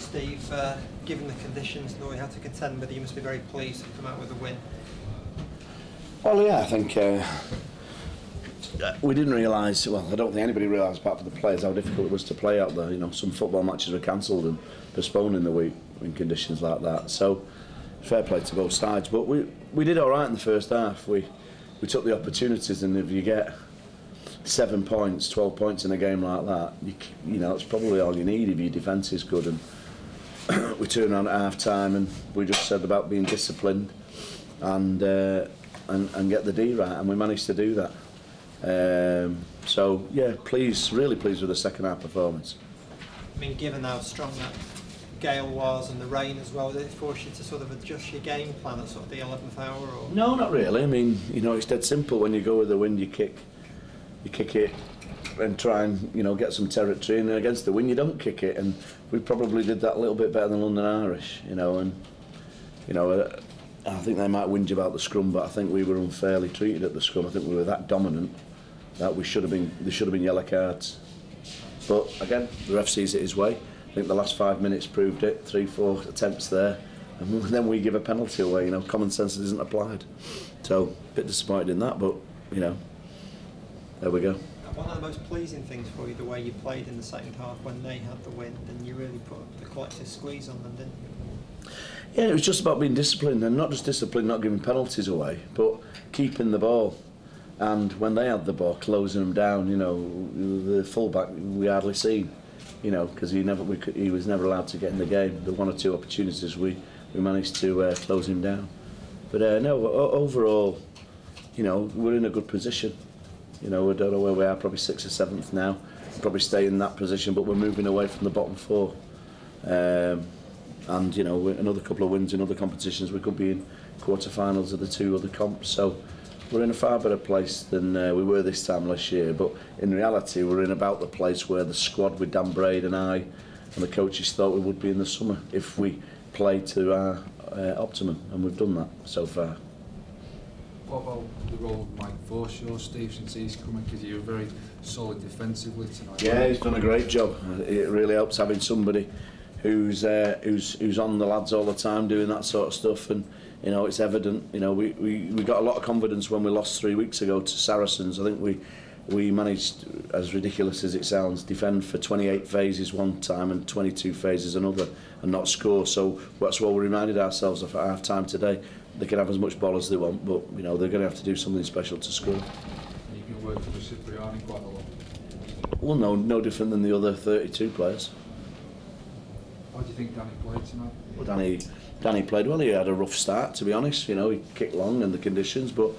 Steve, given the conditions that we had to contend with, you must be very pleased to come out with a win. Well, yeah, I think we didn't realise, well, I don't think anybody realised, apart from the players, how difficult it was to play out there. You know, some football matches were cancelled and postponed in the week in conditions like that. So, fair play to both sides. But we did all right in the first half. We took the opportunities, and if you get 7 points, 12 points in a game like that, you know, it's probably all you need if your defence is good. And we turned around at half time, and we just said about being disciplined and get the D right, and we managed to do that. So yeah, really pleased with the second half performance. I mean, given how strong that gale was and the rain as well, did it force you to sort of adjust your game plan at sort of the 11th hour? Or? No, not really. I mean, you know, it's dead simple. When you go with the wind, you kick it and try and, you know, get some territory, and against the wind you don't kick it, and we probably did that a little bit better than London Irish, you know. And you know, I think they might whinge about the scrum, but I think we were unfairly treated at the scrum. I think we were that dominant that there should have been yellow cards. But again, the ref sees it his way. I think the last 5 minutes proved it. 3-4 attempts there, and then we give a penalty away. You know, common sense isn't applied. So a bit disappointed in that, but you know, there we go. One of the most pleasing things for you, the way you played in the second half when they had the wind, and you really put the collective squeeze on them, didn't you? Yeah, it was just about being disciplined, and not just disciplined, not giving penalties away, but keeping the ball. And when they had the ball, closing them down. You know, the fullback we hardly seen, you know, because he was never allowed to get in the game. The one or two opportunities we managed to close him down. But no, overall, you know, we're in a good position. You know, we don't know where we are, probably 6th or 7th now. We'll probably stay in that position, but we're moving away from the bottom 4. And you know, another couple of wins in other competitions, we could be in quarter-finals of the 2 other comps. So we're in a far better place than we were this time last year. But in reality, we're in about the place where the squad with Dan Braid and I and the coaches thought we would be in the summer if we played to our optimum, and we've done that so far. What about the role of Mike Forshaw, Steve, since he's coming? Because you were very solid defensively tonight. Yeah, he's done a great job. It really helps having somebody who's on the lads all the time doing that sort of stuff, and you know, it's evident. You know, we got a lot of confidence when we lost 3 weeks ago to Saracens. I think we managed, as ridiculous as it sounds, defend for 28 phases one time and 22 phases another, and not score. So that's what we reminded ourselves of at half time today. They can have as much ball as they want, but you know, they're going to have to do something special to score. You've been working for Cipriani quite a lot. Well, no different than the other 32 players. How do you think Danny played tonight? Well, Danny played well. He had a rough start, to be honest. You know, he kicked long and the conditions, but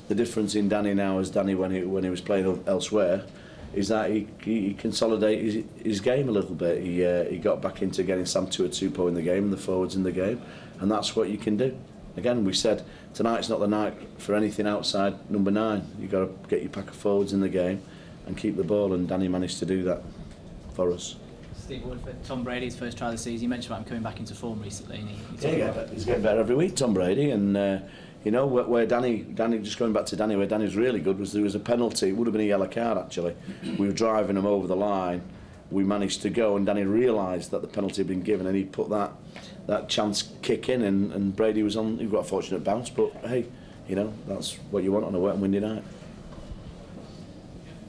the difference in Danny now as Danny when he was playing elsewhere is that he consolidated his game a little bit. He got back into getting Sam Tuatupo in the game, the forwards in the game, and that's what you can do. Again, we said tonight's not the night for anything outside number 9. You've got to get your pack of forwards in the game and keep the ball, and Danny managed to do that for us. Steve Woodford, Tom Brady's first try of the season. You mentioned about him coming back into form recently. And he's getting better every week, Tom Brady. And you know, where Danny, just going back to Danny, where Danny's really good was there was a penalty. It would have been a yellow card actually. We were driving him over the line. We managed to go, and Danny realised that the penalty had been given, and he put that chance kick in, and Brady was on. He got a fortunate bounce, but hey, you know, that's what you want on a wet and windy night.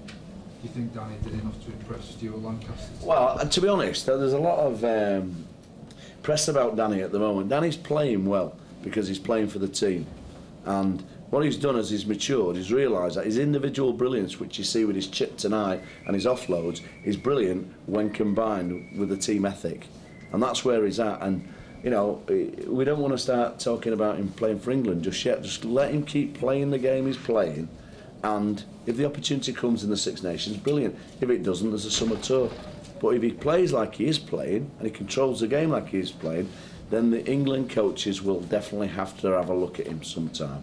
Do you think Danny did enough to impress Stuart Lancaster? Well, to be honest, there's a lot of press about Danny at the moment. Danny's playing well because he's playing for the team, and what he's done as he's matured, he's realised that his individual brilliance, which you see with his chip tonight and his offloads, is brilliant when combined with the team ethic, and that's where he's at. And you know, we don't want to start talking about him playing for England just yet. Just let him keep playing the game he's playing, and if the opportunity comes in the Six Nations, brilliant. If it doesn't, there's a summer tour. But if he plays like he is playing and he controls the game like he is playing, then the England coaches will definitely have to have a look at him sometime.